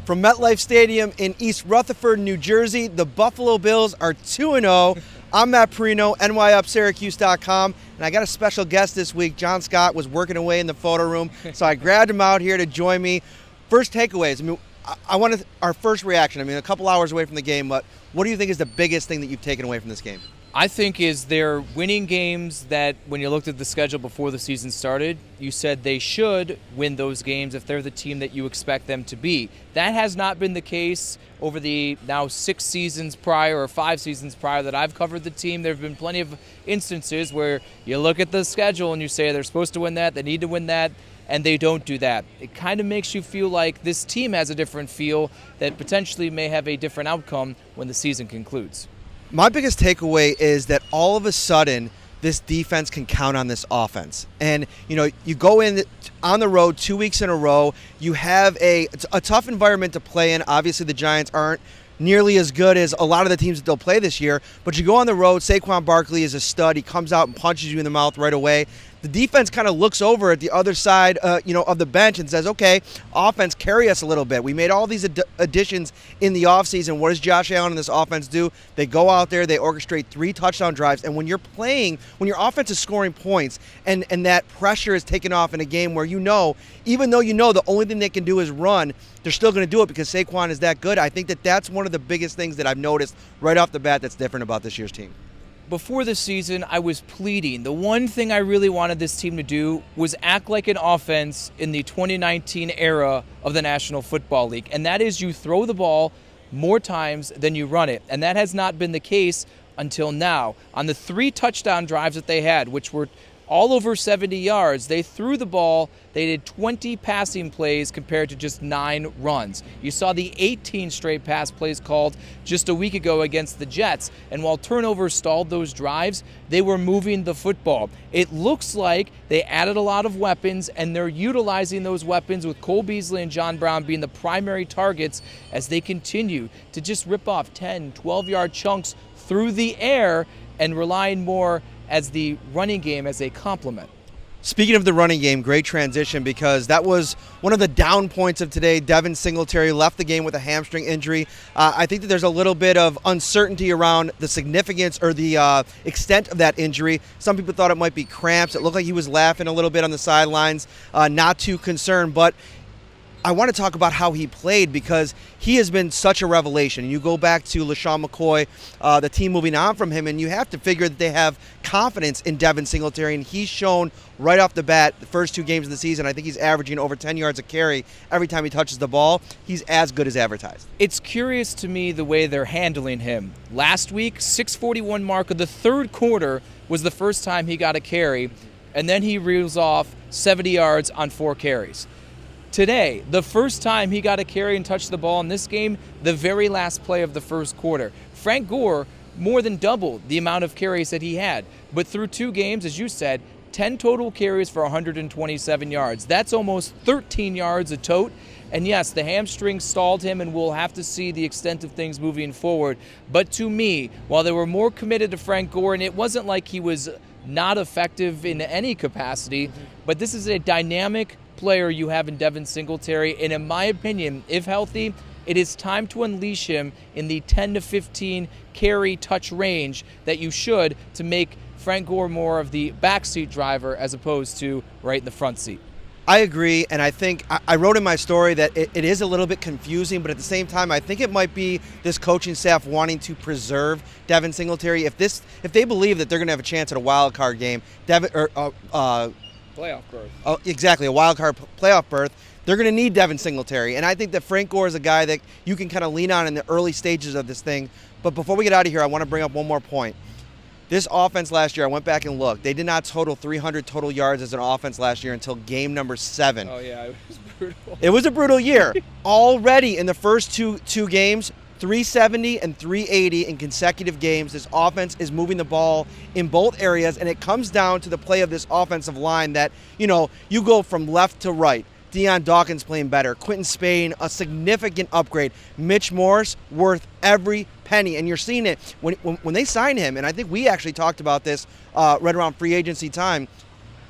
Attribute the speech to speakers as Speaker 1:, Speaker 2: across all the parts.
Speaker 1: From MetLife Stadium in East Rutherford, New Jersey, the Buffalo Bills are 2-0. I'm Matt Parrino, nyupsyracuse.com, and I got a special guest this week. John Scott was working away in the photo room, so I grabbed him out here to join me. First takeaways. I mean, I wanted our first reaction. I mean, a couple hours away from the game, but what do you think is the biggest thing that you've taken away from this game?
Speaker 2: I think is they're winning games that when you looked at the schedule before the season started, you said they should win those games if they're the team that you expect them to be. That has not been the case over the now 6 seasons prior or 5 seasons prior that I've covered the team. There have been plenty of instances where you look at the schedule and you say they're supposed to win that, they need to win that, and they don't do that. It kind of makes you feel like this team has a different feel that potentially may have a different outcome when the season concludes.
Speaker 1: My biggest takeaway is that all of a sudden this defense can count on this offense. And, you know, you go in on the road 2 weeks in a row. You have a tough environment to play in. Obviously, the Giants aren't nearly as good as a lot of the teams that they'll play this year. But you go on the road, Saquon Barkley is a stud. He comes out and punches you in the mouth right away. The defense kind of looks over at the other side, of the bench and says, okay, offense, carry us a little bit. We made all these additions in the offseason. What does Josh Allen and this offense do? They go out there, they orchestrate 3 touchdown drives. And when your offense is scoring points and that pressure is taken off in a game where even though the only thing they can do is run, they're still going to do it because Saquon is that good. I think that's one of the biggest things that I've noticed right off the bat that's different about this year's team.
Speaker 2: Before the season, I was pleading. The one thing I really wanted this team to do was act like an offense in the 2019 era of the National Football League. And that is you throw the ball more times than you run it. And that has not been the case until now. On the 3 touchdown drives that they had, which were all over 70 yards, they threw the ball. They did 20 passing plays compared to just 9 runs. You saw the 18 straight pass plays called just a week ago against the Jets. And while turnovers stalled those drives, they were moving the football. It looks like they added a lot of weapons, and they're utilizing those weapons with Cole Beasley and John Brown being the primary targets as they continue to just rip off 10, 12-yard chunks through the air and relying more as the running game as a complement.
Speaker 1: Speaking of the running game, great transition because that was one of the down points of today. Devin Singletary left the game with a hamstring injury. I think that there's a little bit of uncertainty around the significance or the extent of that injury. Some people thought it might be cramps. It looked like he was laughing a little bit on the sidelines, not too concerned, but I want to talk about how he played because he has been such a revelation. You go back to LaShawn McCoy, the team moving on from him, and you have to figure that they have confidence in Devin Singletary, and he's shown right off the bat the first 2 games of the season. I think he's averaging over 10 yards a carry every time he touches the ball. He's as good as advertised.
Speaker 2: It's curious to me the way they're handling him. Last week, 6:41 mark of the 3rd quarter was the first time he got a carry, and then he reels off 70 yards on 4 carries. Today, the first time he got a carry and touched the ball in this game, the very last play of the first quarter. Frank Gore more than doubled the amount of carries that he had. But through 2 games, as you said, 10 total carries for 127 yards. That's almost 13 yards a tote. And yes, the hamstring stalled him, and we'll have to see the extent of things moving forward. But to me, while they were more committed to Frank Gore, and it wasn't like he was not effective in any capacity, but this is a dynamic player you have in Devin Singletary, and in my opinion, if healthy, it is time to unleash him in the 10 to 15 carry touch range that you should to make Frank Gore more of the backseat driver as opposed to right in the front seat.
Speaker 1: I agree, and I think I wrote in my story that it is a little bit confusing, but at the same time, I think it might be this coaching staff wanting to preserve Devin Singletary. If they believe that they're going to have a chance at a wild card game,
Speaker 2: Playoff berth.
Speaker 1: Oh, exactly, a wild card playoff berth. They're going to need Devin Singletary, and I think that Frank Gore is a guy that you can kind of lean on in the early stages of this thing. But before we get out of here, I want to bring up one more point. This offense last year, I went back and looked. They did not total 300 total yards as an offense last year until game number 7.
Speaker 2: Oh, yeah, it was brutal.
Speaker 1: It was a brutal year. Already in the first two games, 370 and 380 in consecutive games. This offense is moving the ball in both areas, and it comes down to the play of this offensive line that, you go from left to right. Deion Dawkins playing better. Quentin Spain, a significant upgrade. Mitch Morse, worth every penny. And you're seeing it when they sign him, and I think we actually talked about this right around free agency time.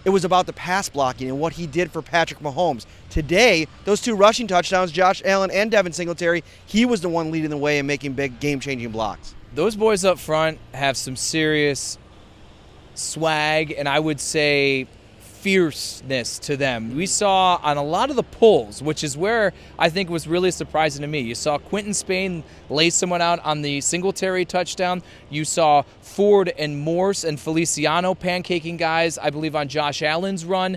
Speaker 1: it was about the pass blocking and what he did for Patrick Mahomes. Today, those 2 rushing touchdowns, Josh Allen and Devin Singletary, he was the one leading the way and making big game-changing blocks.
Speaker 2: Those boys up front have some serious swag, and I would say fierceness to them. We saw on a lot of the pulls, which is where I think was really surprising to me. You saw Quentin Spain lay someone out on the Singletary touchdown. You saw Ford and Morse and Feliciano pancaking guys, I believe, on Josh Allen's run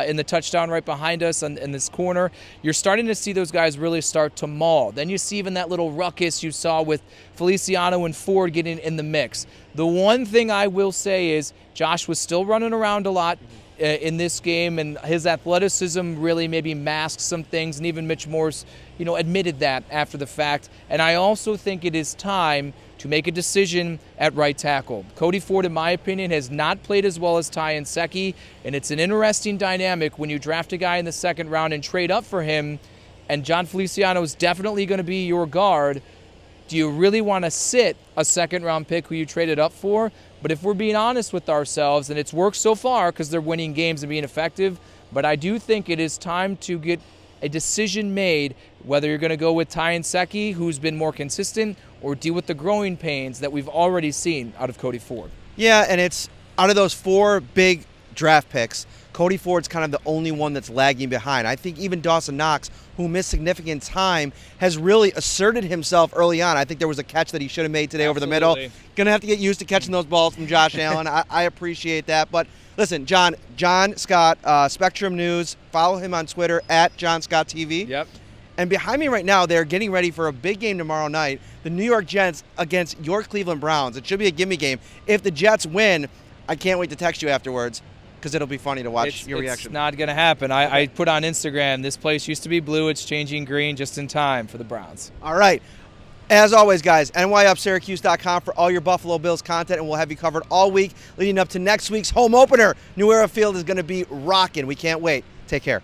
Speaker 2: in the touchdown right behind us in this corner. You're starting to see those guys really start to maul. Then you see even that little ruckus you saw with Feliciano and Ford getting in the mix. The one thing I will say is Josh was still running around a lot in this game, and his athleticism really maybe masked some things, and even Mitch Morse, admitted that after the fact. And I also think it is time to make a decision at right tackle. Cody Ford, in my opinion, has not played as well as Ty Nsekhe, and it's an interesting dynamic when you draft a guy in the second round and trade up for him, and John Feliciano is definitely going to be your guard. Do you really want to sit a second-round pick who you traded up for? But if we're being honest with ourselves, and it's worked so far because they're winning games and being effective, but I do think it is time to get a decision made whether you're going to go with Ty Nsekhe, who's been more consistent, or deal with the growing pains that we've already seen out of Cody Ford.
Speaker 1: Yeah, and it's out of those 4 big draft picks, Cody Ford's kind of the only one that's lagging behind. I think even Dawson Knox, who missed significant time, has really asserted himself early on. I think there was a catch that he should have made today over the middle. Going to have to get used to catching those balls from Josh Allen. I appreciate that. But listen, John Scott, Spectrum News, follow him on Twitter at John Scott TV.
Speaker 2: Yep.
Speaker 1: And behind me right now, they're getting ready for a big game tomorrow night, the New York Jets against your Cleveland Browns. It should be a gimme game. If the Jets win, I can't wait to text you afterwards, because it'll be funny to watch your reaction.
Speaker 2: It's not going to happen. I put on Instagram, this place used to be blue, it's changing green just in time for the Browns.
Speaker 1: All right. As always, guys, nyupsyracuse.com for all your Buffalo Bills content, and we'll have you covered all week leading up to next week's home opener. New Era Field is going to be rocking. We can't wait. Take care.